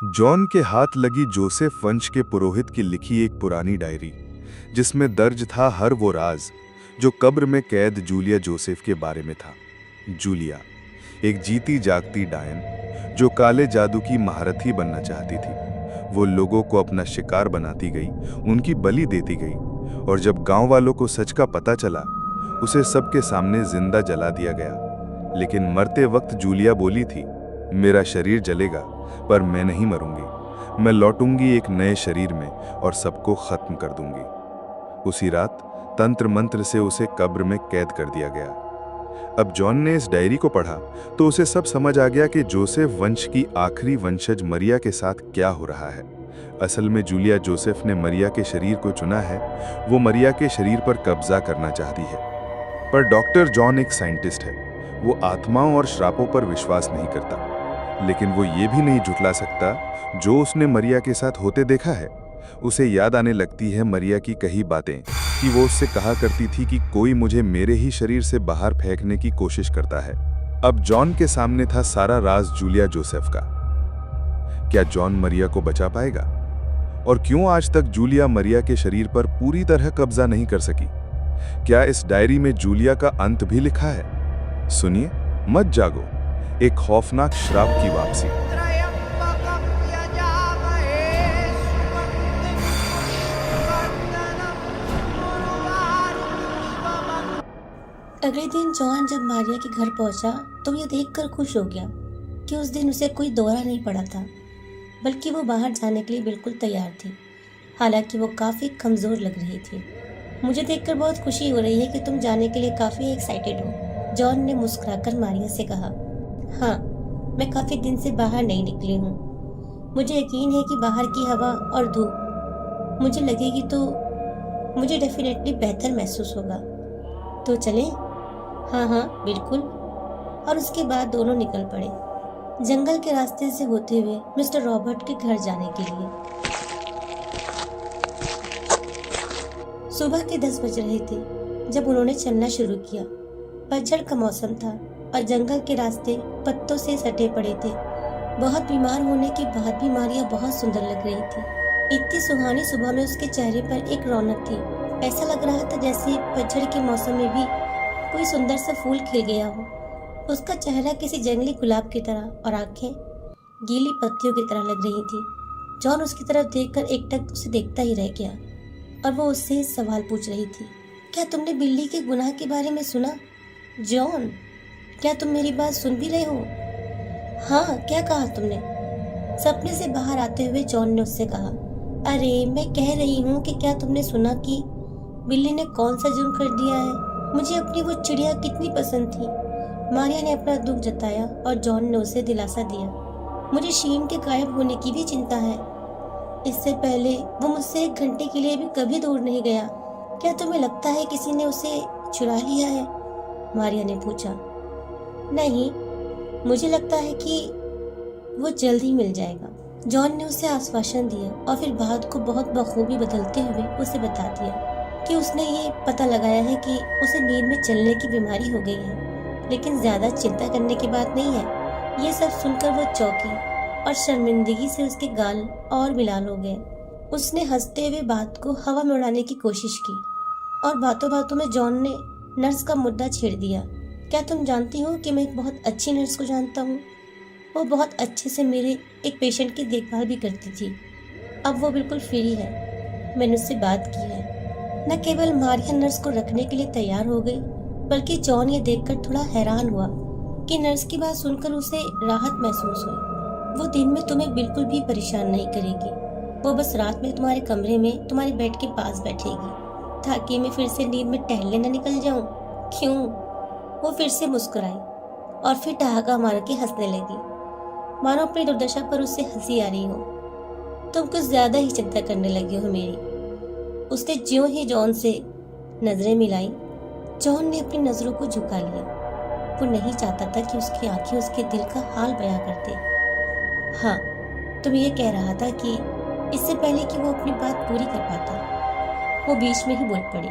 John के हाथ लगी जोसेफ वंश के पुरोहित की लिखी एक पुरानी डायरी, जिसमें दर्ज था हर वो राज जो कब्र में कैद जूलिया जोसेफ के बारे में था। जूलिया, एक जीती जागती डायन जो काले जादू की महारथी बनना चाहती थी। वो लोगों को अपना शिकार बनाती गई, उनकी बलि देती गई, और जब गांव वालों को सच का पता चला, उसे सबके सामने जिंदा जला दिया गया। लेकिन मरते वक्त जूलिया बोली थी, मेरा शरीर जलेगा पर मैं नहीं मरूंगी। मैं लौटूंगी एक नए शरीर में और सबको खत्म कर दूंगी। उसी रात तंत्र मंत्र से उसे कब्र में कैद कर दिया गया। अब जॉन ने इस डायरी को पढ़ा तो उसे सब समझ आ गया कि जोसेफ वंश की आखिरी वंशज मरिया के साथ क्या हो रहा है। असल में जूलिया जोसेफ ने मरिया के शरीर को चुना है। वो मरिया के शरीर पर कब्जा करना चाहती है। पर डॉक्टर जॉन एक साइंटिस्ट है। वो आत्माओं और श्रापों पर विश्वास नहीं करता, लेकिन वो ये भी नहीं झुठला सकता जो उसने मरिया के साथ होते देखा है। उसे याद आने लगती है मरिया की कही बातें कि वो उससे कहा करती थी कि कोई मुझे मेरे ही शरीर से बाहर फेंकने की कोशिश करता है। अब जॉन के सामने था सारा राज जूलिया जोसेफ का। क्या जॉन मरिया को बचा पाएगा? और क्यों आज तक जूलिया मरिया के शरीर पर पूरी तरह कब्जा नहीं कर सकी? क्या इस डायरी में जूलिया का अंत भी लिखा है? सुनिए, मत जागो, एक खौफनाक श्राप की वापसी। अगले दिन जॉन जब मारिया के घर पहुंचा तो ये देखकर खुश हो गया कि उस दिन उसे कोई दौरा नहीं पड़ा था, बल्कि वो बाहर जाने के लिए बिल्कुल तैयार थी। हालांकि वो काफ़ी कमज़ोर लग रही थी। मुझे देखकर बहुत खुशी हो रही है कि तुम जाने के लिए काफ़ी एक्साइटेड हो, जॉन ने मुस्कुराकर मारिया से कहा। हाँ, मैं काफ़ी दिन से बाहर नहीं निकली हूँ। मुझे यकीन है कि बाहर की हवा और धूप मुझे लगेगी तो मुझे डेफिनेटली बेहतर महसूस होगा। तो चलें? हाँ हाँ बिल्कुल। और उसके बाद दोनों निकल पड़े जंगल के रास्ते से होते हुए मिस्टर रॉबर्ट के घर जाने के लिए। सुबह के 10 बज रहे थे जब उन्होंने चलना शुरू किया। पतझड़ का मौसम था और जंगल के रास्ते पत्तों से सटे पड़े थे। बहुत बीमार होने के बाद भी मारिया बहुत सुंदर लग रही थी। इतनी सुहानी सुबह में उसके चेहरे पर एक रौनक थी। ऐसा लग रहा था जैसे पतझड़ के मौसम में भी कोई सुंदर सा फूल खिल गया हो। उसका चेहरा किसी जंगली गुलाब की तरह और आंखें गीली पत्तियों की तरह लग रही थी। जॉन उसकी तरफ देखकर एकटक उसे देखता ही रह गया और वो उससे सवाल पूछ रही थी। क्या तुमने बिल्ली के गुनाह के बारे में सुना? जॉन, क्या तुम मेरी बात सुन भी रहे हो? हाँ, क्या कहा तुमने? सपने से बाहर आते हुए जॉन ने उससे कहा। अरे, मैं कह रही हूँ कि क्या तुमने सुना कि बिल्ली ने कौन सा जुर्म कर दिया है? मुझे अपनी वो चिड़िया कितनी पसंद थी। मारिया ने अपना दुख जताया और जॉन ने उसे दिलासा दिया। मुझे शीन के गायब होने की भी चिंता है। इससे पहले वो मुझसे 1 घंटे के लिए भी कभी दूर नहीं गया। क्या तुम्हें लगता है किसी ने उसे चुरा लिया है? मारिया ने पूछा। नहीं, मुझे लगता है कि वो जल्द ही मिल जाएगा। जॉन ने उसे आश्वासन दिया और फिर बात को बहुत बखूबी बदलते हुए उसे बता दिया कि उसने ये पता लगाया है कि उसे नींद में चलने की बीमारी हो गई है, लेकिन ज्यादा चिंता करने की बात नहीं है। ये सब सुनकर वो चौंकी और शर्मिंदगी से उसके गाल और मिलान हो गए। उसने हंसते हुए बात को हवा में उड़ाने की कोशिश की और बातों बातों में जॉन ने नर्स का मुद्दा छेड़ दिया। क्या तुम जानती हो कि मैं एक बहुत अच्छी नर्स को जानता हूँ? वो बहुत अच्छे से मेरे एक पेशेंट की देखभाल भी करती थी। अब वो बिल्कुल फ्री है। मैंने उससे बात की है। न केवल मारिया नर्स को रखने के लिए तैयार हो गई, बल्कि जॉन ये देखकर थोड़ा हैरान हुआ कि नर्स की बात सुनकर उसे राहत महसूस हुई। वो दिन में तुम्हें बिल्कुल भी परेशान नहीं करेगी। वो बस रात में तुम्हारे कमरे में तुम्हारे बेड के पास बैठेगी ताकि मैं फिर से नींद में टहलने न निकल जाऊं। क्यों? वो फिर से मुस्कुराई और फिर ठहाका मार के हंसने लगी, मानो अपनी दुर्दशा पर उससे हंसी आ रही हो। तुम कुछ ज्यादा ही चिंता करने लगी हो मेरी। उसने ज्यों ही जॉन से नजरें मिलाई, जॉन ने अपनी नजरों को झुका लिया। वो नहीं चाहता था कि उसकी आंखें उसके दिल का हाल बयां करते। हाँ, तुम ये कह रहा था कि इससे पहले कि वो अपनी बात पूरी कर पाता, वो बीच में ही बोल पड़ी।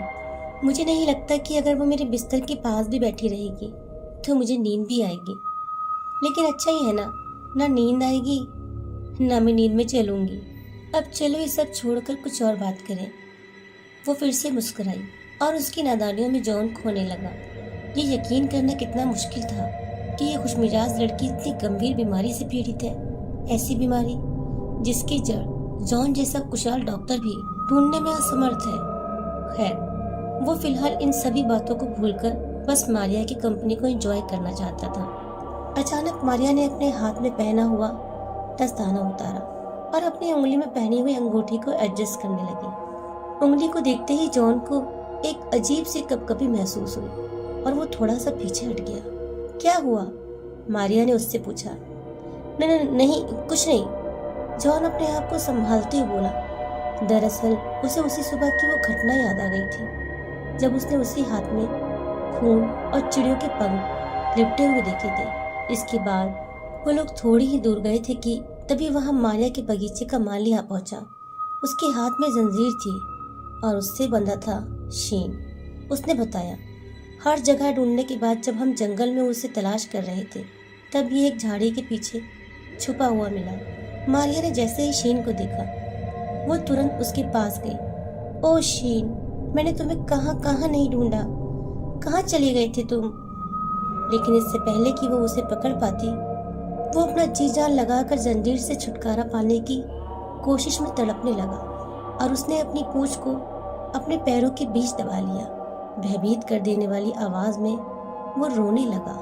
मुझे नहीं लगता कि अगर वो मेरे बिस्तर के पास भी बैठी रहेगी तो मुझे नींद भी आएगी। लेकिन अच्छा ही है ना नींद आएगी ना मैं नींद में चलूंगी। अब चलो ये सब छोड़कर कुछ और बात करें। वो फिर से मुस्कुराई और उसकी नादानियों में जॉन खोने लगा। ये यकीन करना कितना मुश्किल था कि ये खुशमिजाज लड़की इतनी गंभीर बीमारी से पीड़ित है। ऐसी बीमारी जिसकी जड़ जॉन जैसा कुशल डॉक्टर भी ढूंढने में असमर्थ है। खैर, वो फिलहाल इन सभी बातों को भूलकर बस मारिया की कंपनी को एंजॉय करना चाहता था। अचानक मारिया ने अपने हाथ में पहना हुआ दस्ताना उतारा और अपनी उंगली में पहनी हुई अंगूठी को एडजस्ट करने लगी। उंगली को देखते ही जॉन को एक अजीब सी कपकपी महसूस हुई और वो थोड़ा सा पीछे हट गया। क्या हुआ? मारिया ने उससे पूछा। नहीं, कुछ नहीं, जॉन अपने आप को संभालते हुए बोला। दरअसल उसे उसी सुबह की वो घटना याद आ गई थी जब उसने उसी हाथ में खून और चिड़ियों के पंख लिपटे हुए देखे थे। इसके बाद वो लोग थोड़ी ही दूर गए थे कि तभी वहां मारिया के बगीचे का माली आ पहुंचा। उसके हाथ में जंजीर थी और उससे बंधा था शीन। उसने बताया, हर जगह ढूंढने के बाद जब हम जंगल में उसे तलाश कर रहे थे तब ये एक झाड़ी के पीछे छुपा हुआ मिला। मारिया ने जैसे ही शीन को देखा वो तुरंत उसके पास गई। ओ शीन, मैंने तुम्हें कहाँ कहाँ नहीं ढूंढा, कहाँ चले गए थे तुम? लेकिन इससे पहले कि वो उसे पकड़ पाती वो अपना जी जान लगाकर जंजीर से छुटकारा पाने की कोशिश में तड़पने लगा और उसने अपनी पूंछ को अपने पैरों के बीच दबा लिया। भयभीत कर देने वाली आवाज में वो रोने लगा।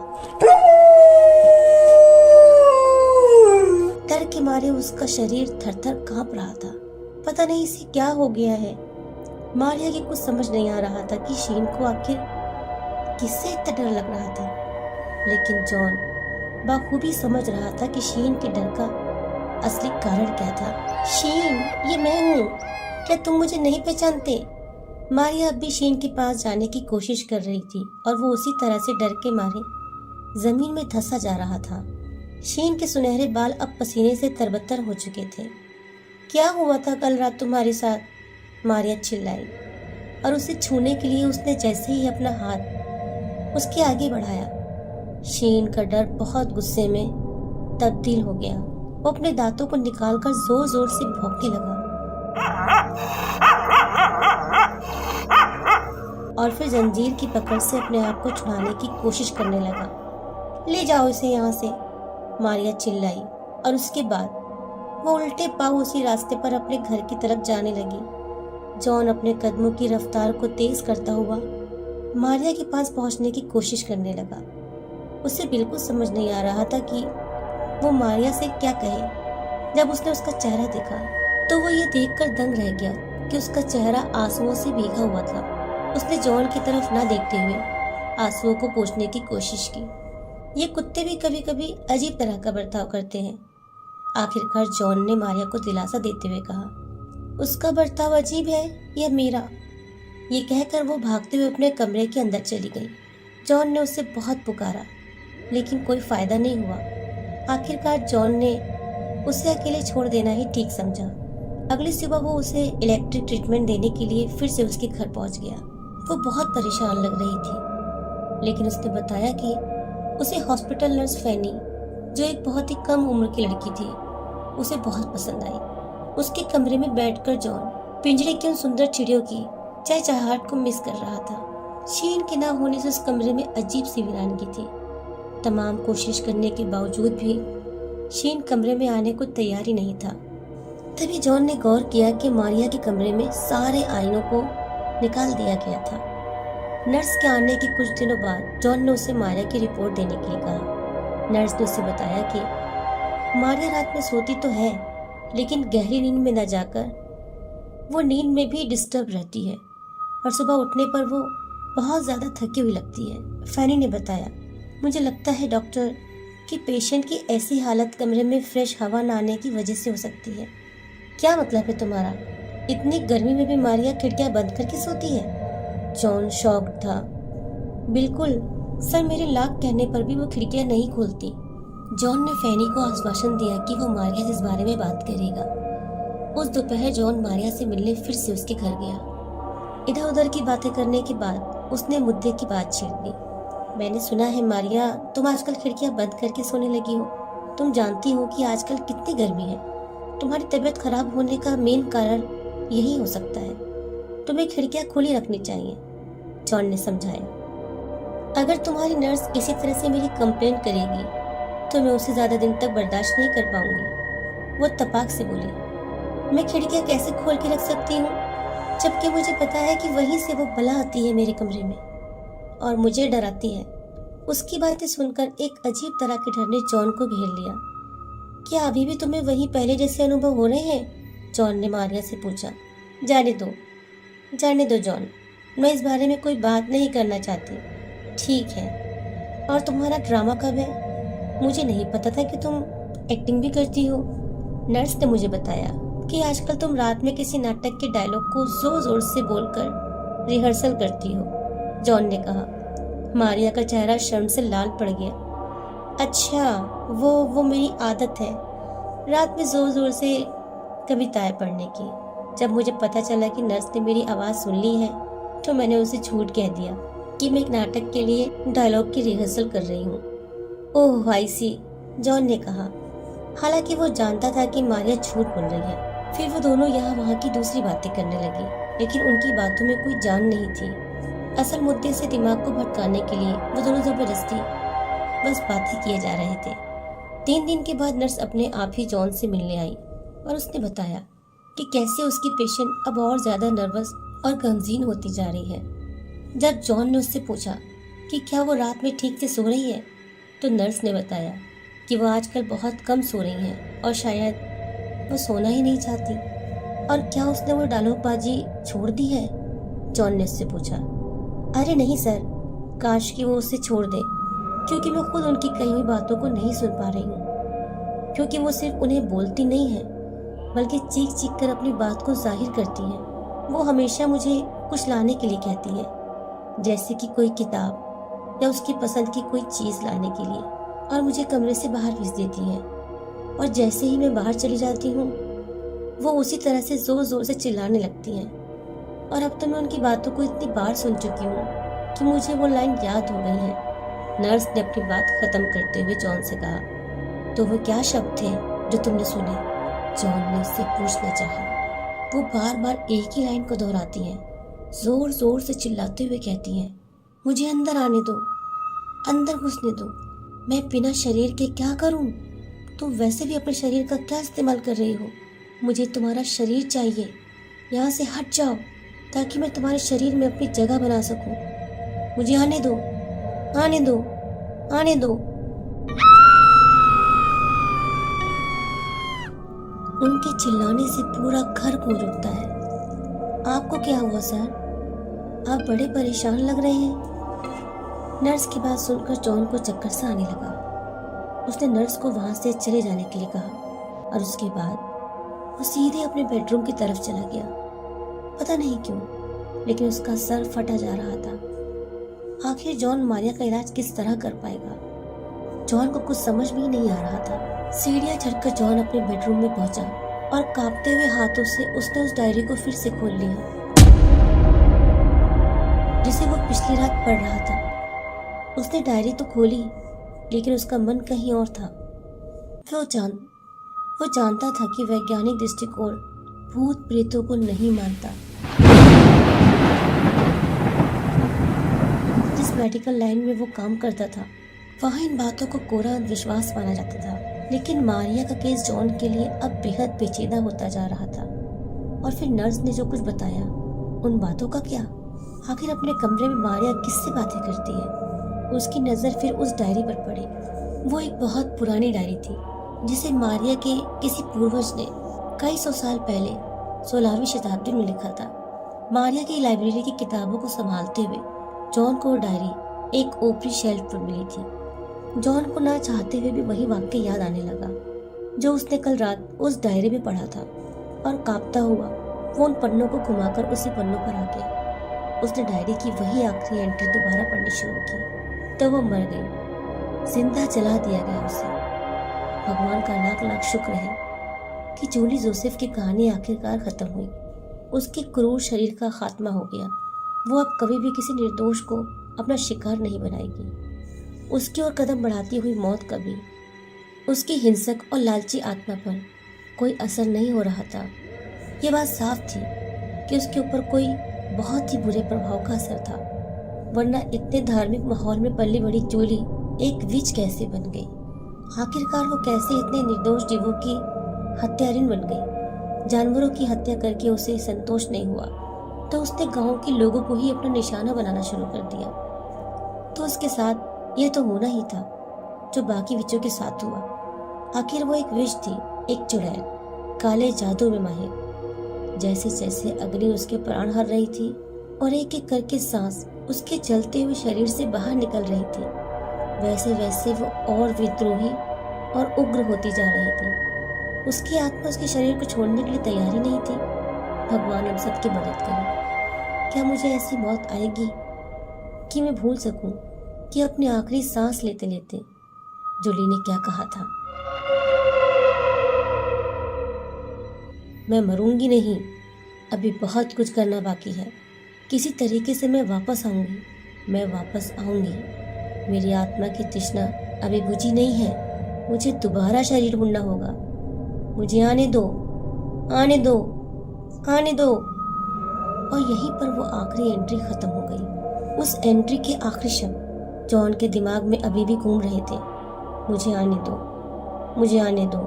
डर के मारे उसका शरीर थर-थर कांप रहा था। पता नहीं इसे क्या हो गया है। मारिया की कुछ समझ नहीं आ रहा था कि शीन को आखिर किससे इतना डर लग रहा था, लेकिन जॉन बखूबी समझ रहा था कि शीन के डर का असली कारण क्या था। शीन, ये मैं हूँ, क्या तुम मुझे नहीं पहचानते? मारिया अब भी शीन के पास जाने की कोशिश कर रही थी और वो उसी तरह से डर के मारे जमीन में धंसा जा रहा था। शीन के सुनहरे बाल अब पसीने से तरबतर हो चुके थे। क्या हुआ था कल रात तुम्हारे साथ? मारिया चिल्लाई और उसे छूने के लिए उसने जैसे ही अपना हाथ उसके आगे बढ़ाया, शीन का डर बहुत गुस्से में तब्दील हो गया। वो अपने दांतों को निकालकर जोर जोर से भौंकने लगा और फिर जंजीर की पकड़ से अपने आप को छुड़ाने की कोशिश करने लगा। ले जाओ इसे यहाँ से, मारिया चिल्लाई और उसके बाद वो उल्टे पांव उसी रास्ते पर अपने घर की तरफ जाने लगी। जॉन अपने कदमों की रफ्तार को तेज करता हुआ मारिया के पास पहुंचने की कोशिश करने लगा। उसे बिल्कुल समझ नहीं आ रहा था कि वो मारिया से क्या कहे। जब उसने उसका चेहरा देखा तो वो ये देखकर दंग रह गया कि उसका चेहरा आंसुओं से भीगा हुआ था। उसने जॉन की तरफ ना देखते हुए आंसुओं को पोंछने की कोशिश की। ये कुत्ते भी कभी कभी अजीब तरह का बर्ताव करते हैं। आखिरकार जॉन ने मारिया को दिलासा देते हुए कहा, उसका बर्ताव अजीब है या मेरा? ये कहकर वो भागते हुए अपने कमरे के अंदर चली गई। जॉन ने उसे बहुत पुकारा लेकिन कोई फायदा नहीं हुआ। आखिरकार जॉन ने उसे अकेले छोड़ देना ही ठीक समझा। अगली सुबह वो उसे इलेक्ट्रिक ट्रीटमेंट देने के लिए फिर से उसके घर पहुंच गया। वो बहुत परेशान लग रही थी लेकिन उसने बताया कि उसे हॉस्पिटल नर्स फैनी, जो एक बहुत ही कम उम्र की लड़की थी, उसे बहुत पसंद आई। उसके कमरे में बैठकर जॉन पिंजरे की उन सुंदर चिड़ियों की चहचहाहट को मिस कर रहा था। शीन के ना होने से उस कमरे में अजीब सी वीरानगी थी। तमाम कोशिश करने के बावजूद भी शीन कमरे में आने को तैयार ही नहीं था। तभी जॉन ने गौर किया कि मारिया के कमरे में सारे आईनों को निकाल दिया गया था। नर्स के आने के कुछ दिनों बाद जॉन ने उसे मारिया की रिपोर्ट देने के लिए कहा। नर्स ने उसे बताया कि मारिया रात में सोती तो है लेकिन गहरी नींद में न जाकर वो नींद में भी डिस्टर्ब रहती है और सुबह उठने पर वो बहुत ज़्यादा थकी हुई लगती है। फैनी ने बताया, मुझे लगता है डॉक्टर कि पेशेंट की ऐसी हालत कमरे में फ्रेश हवा न आने की वजह से हो सकती है। क्या मतलब है तुम्हारा? इतनी गर्मी में भी मारिया खिड़कियां बंद करके सोती है? जॉन शॉक्ड था। बिल्कुल सर, मेरे लाख कहने पर भी वो खिड़कियां नहीं खोलती। जॉन ने फैनी को आश्वासन दिया कि वो मारिया से इस बारे में बात करेगा। उस दोपहर जॉन मारिया से मिलने फिर से उसके घर गया। इधर उधर की बातें करने के बाद उसने मुद्दे की बात छेड़ दी। मैंने सुना है मारिया, तुम आजकल खिड़कियां बंद करके सोने लगी हो। तुम जानती हो कि आजकल कितनी गर्मी है। तुम्हारी तबीयत खराब होने का मेन कारण यही हो सकता है। तुम्हें खिड़कियां खुली रखनी चाहिए, जॉन ने समझाया। अगर तुम्हारी नर्स इसी तरह से मेरी कंप्लेंट करेगी तो मैं उसे ज्यादा दिन तक बर्दाश्त नहीं कर पाऊंगी, वो तपाक से बोली। मैं खिड़कियां कैसे खोल के रख सकती हूँ, जबकि मुझे पता है कि वहीं से वो बला आती है मेरे कमरे में और मुझे डराती है। उसकी बातें सुनकर एक अजीब तरह के डर ने जॉन को घेर लिया। क्या अभी भी तुम्हें वही पहले जैसे अनुभव हो रहे हैं? जॉन ने मारिया से पूछा। जाने दो जॉन, मैं इस बारे में कोई बात नहीं करना चाहती। ठीक है, और तुम्हारा ड्रामा कब है? मुझे नहीं पता था कि तुम एक्टिंग भी करती हो। नर्स ने मुझे बताया कि आजकल तुम रात में किसी नाटक के डायलॉग को जोर जोर से बोलकर रिहर्सल करती हो, जॉन ने कहा। मारिया का चेहरा शर्म से लाल पड़ गया। अच्छा, वो मेरी आदत है रात में जोर जोर से कविताएं पढ़ने की। जब मुझे पता चला कि नर्स ने मेरी आवाज़ सुन ली है तो मैंने उसे झूठ कह दिया कि मैं एक नाटक के लिए डायलॉग की रिहर्सल कर रही हूँ। ओह आई सी, जॉन ने कहा। हालांकि वो जानता था कि मारिया झूठ बोल रही है। फिर वो दोनों यहाँ वहाँ की दूसरी बातें करने लगी, लेकिन उनकी बातों में कोई जान नहीं थी। असल मुद्दे से दिमाग को भटकाने के लिए वो दोनों जबरदस्ती बस बातें किए जा रहे थे। 3 दिन के बाद नर्स अपने आप ही जॉन से मिलने आई और उसने बताया कि कैसे उसकी पेशेंट अब और ज्यादा नर्वस और गमगीन होती जा रही है। जब जॉन ने उससे पूछा कि क्या वो रात में ठीक से सो रही है, तो नर्स ने बताया कि वो आजकल बहुत कम सो रही हैं और शायद वो सोना ही नहीं चाहती। और क्या उसने वो डायलॉगबाजी छोड़ दी है? जॉन ने उससे पूछा। अरे नहीं सर, काश कि वो उसे छोड़ दे, क्योंकि मैं खुद उनकी कही हुई बातों को नहीं सुन पा रही हूँ। क्योंकि वो सिर्फ उन्हें बोलती नहीं है, बल्कि चीख चीख कर अपनी बात को जाहिर करती है। वो हमेशा मुझे कुछ लाने के लिए कहती है, जैसे कि कोई किताब या उसकी पसंद की कोई चीज़ लाने के लिए, और मुझे कमरे से बाहर भेज देती है। और जैसे ही मैं बाहर चली जाती हूँ वो उसी तरह से जोर जोर से चिल्लाने लगती हैं। और अब तो मैं उनकी बातों को इतनी बार सुन चुकी हूँ कि मुझे वो लाइन याद हो गई है। नर्स ने अपनी बात खत्म करते हुए जॉन से कहा। तो वो क्या शब्द थे जो तुमने सुने? जॉन ने उससे पूछना चाहा। वो बार बार एक ही लाइन को दोहराती हैं, जोर जोर से चिल्लाते हुए कहती हैं, मुझे अंदर आने दो, अंदर घुसने दो। मैं बिना शरीर के क्या करूं? तुम वैसे भी अपने शरीर का क्या इस्तेमाल कर रही हो? मुझे तुम्हारा शरीर चाहिए। यहाँ से हट जाओ ताकि मैं तुम्हारे शरीर में अपनी जगह बना सकूं। मुझे आने दो, आने दो, आने दो। उनके चिल्लाने से पूरा घर गूंज उठता है। आपको क्या हुआ सर? आप बड़े परेशान लग रहे हैं। नर्स की बात सुनकर जॉन को चक्कर सा आने लगा। उसने नर्स को वहां से चले जाने के लिए कहा और उसके बाद वो सीधे अपने बेडरूम की तरफ चला गया। पता नहीं क्यों, लेकिन उसका सर फटा जा रहा था। आखिर जॉन मारिया का इलाज किस तरह कर पाएगा? जॉन को कुछ समझ में ही नहीं आ रहा था। सीढ़ियां चढ़कर जॉन अपने बेडरूम में पहुंचा और कांपते हुए हाथों से उसने उस डायरी को फिर से खोल लिया जिसे वो पिछली रात पढ़ रहा था। उसने डायरी तो खोली, लेकिन उसका मन कहीं और था। वो जानता था कि वैज्ञानिक दृष्टिकोण भूत प्रेतों को नहीं मानता। जिस मेडिकल लाइन में वो काम करता था वहाँ इन बातों को कोरा अंधविश्वास माना जाता था। लेकिन मारिया का केस जॉन के लिए अब बेहद पेचीदा होता जा रहा था। और फिर नर्स ने जो कुछ बताया, उन बातों का क्या? आखिर अपने कमरे में मारिया किससे बातें करती है? उसकी नजर फिर उस डायरी पर पड़ी। वो एक बहुत पुरानी डायरी थी जिसे मारिया के किसी पूर्वज ने कई सौ साल पहले 16वीं शताब्दी में लिखा था। मारिया की लाइब्रेरी की किताबों को संभालते हुए जॉन को वो डायरी एक ऊपरी शेल्फ पर मिली थी। जॉन को ना चाहते हुए भी वही वाक्य याद आने लगा जो उसने कल रात उस डायरी में पढ़ा था। और कांपता हुआ वो उन पन्नों को घुमाकर उसी पन्नों पर आ गया। उसने डायरी की वही आखिरी एंट्री दोबारा पढ़नी शुरू की। तो वो मर गई, जिंदा जला दिया गया उसे। भगवान का लाख लाख शुक्र है कि जूली जोसेफ की कहानी आखिरकार खत्म हुई। उसके क्रूर शरीर का खात्मा हो गया। वो अब कभी भी किसी निर्दोष को अपना शिकार नहीं बनाएगी। उसकी ओर कदम बढ़ाती हुई मौत कभी उसकी हिंसक और लालची आत्मा पर कोई असर नहीं हो रहा था। ये बात साफ थी कि उसके ऊपर कोई बहुत ही बुरे प्रभाव का असर था, वरना इतने धार्मिक माहौल में पली बड़ी जूली एक विच कैसे बन गई? आखिरकार वो कैसे इतने निर्दोष जीवों की हत्यारिन बन गई? जानवरों की हत्या करके उसे संतोष नहीं हुआ तो उसने गांव के लोगों को ही अपना निशाना बनाना शुरू कर दिया। तो उसके साथ यह तो होना ही था जो बाकी विचों के साथ हुआ। आखिर वो एक विच थी, एक चुड़ैल, काले जादू में माहिर। जैसे जैसे अग्नि उसके प्राण हर रही थी और एक एक करके सांस उसके जलते हुए शरीर से बाहर निकल रही थी, वैसे वैसे वो और विद्रोही और उग्र होती जा रही थी। उसकी आत्मा उसके शरीर को छोड़ने के लिए तैयार ही नहीं थी। भगवान हम सबकी मदद करे। क्या मुझे ऐसी मौत आएगी कि मैं भूल सकूं कि अपनी आखिरी सांस लेते लेते जूली ने क्या कहा था? मैं मरूंगी नहीं, अभी बहुत कुछ करना बाकी है। किसी तरीके से मैं वापस आऊंगी, मैं वापस आऊंगी। मेरी आत्मा की तृष्णा अभी बुझी नहीं है। मुझे दोबारा शरीर ढूंढना होगा। मुझे आने दो, आने दो, आने दो। और यहीं पर वो आखिरी एंट्री खत्म हो गई। उस एंट्री के आखिरी शब्द जॉन के दिमाग में अभी भी घूम रहे थे। मुझे आने दो, मुझे आने दो,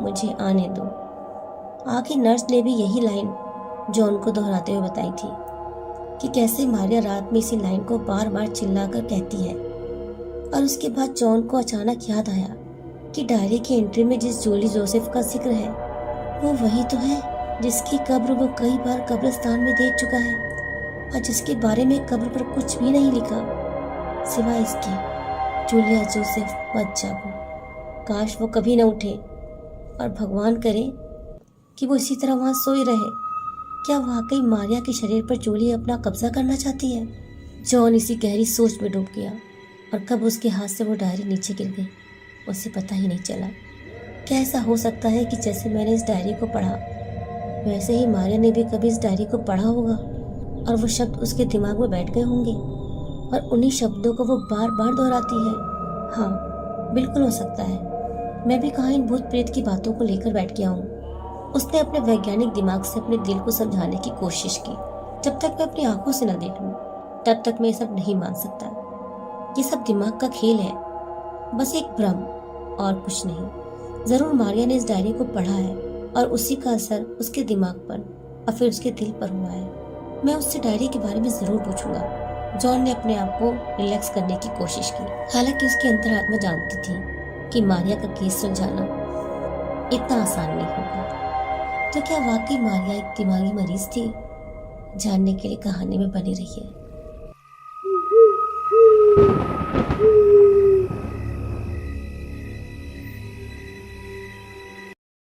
मुझे आने दो। आखिर नर्स ने भी यही लाइन जॉन को दोहराते हुए बताई थी कि कैसे मारिया रात में इसी लाइन को बार बार चिल्लाकर कहती है। और उसके बाद जॉन को अचानक याद आया कि डायरी की एंट्री में जिस जूली जोसेफ का जिक्र है वो वही तो है जिसकी कब्र वो कई बार कब्रिस्तान में देख चुका है और जिसके बारे में कब्र पर कुछ भी नहीं लिखा सिवाय इसके, जूलिया जोसेफ मत जागो। काश वो कभी न उठे और भगवान करे कि वो इसी तरह वहां सोई रहे। क्या वाकई मारिया के शरीर पर जूली अपना कब्जा करना चाहती है? जॉन इसी गहरी सोच में डूब गया और कब उसके हाथ से वो डायरी नीचे गिर गई उसे पता ही नहीं चला। क्या ऐसा हो सकता है कि जैसे मैंने इस डायरी को पढ़ा वैसे ही मारिया ने भी कभी इस डायरी को पढ़ा होगा और वो शब्द उसके दिमाग में बैठ गए होंगे और उन्हीं शब्दों को वो बार बार दोहराती है? हाँ, बिल्कुल हो सकता है। मैं भी कहाँ इन भूत प्रेत की बातों को लेकर बैठ गया हूँ। उसने अपने वैज्ञानिक दिमाग से अपने दिल को समझाने की कोशिश की। जब तक मैं अपनी आंखों से न देख लूं तब तक मैं ये सब नहीं मान सकता। ये सब दिमाग का खेल है, बस एक भ्रम और कुछ नहीं। जरूर मारिया ने इस डायरी को पढ़ा है और उसी का असर उसके दिमाग पर और फिर उसके दिल पर हुआ है। मैं उससे डायरी के बारे में जरूर पूछूंगा। जॉन ने अपने आप को रिलैक्स करने की कोशिश की। हालांकि उसकी अंतरात्मा जानती थी कि मारिया का केस सुलझाना इतना आसान नहीं होगा। तो क्या वाकई मारिया एक दिमागी मरीज थी? जानने के लिए कहानी में बनी रहिए।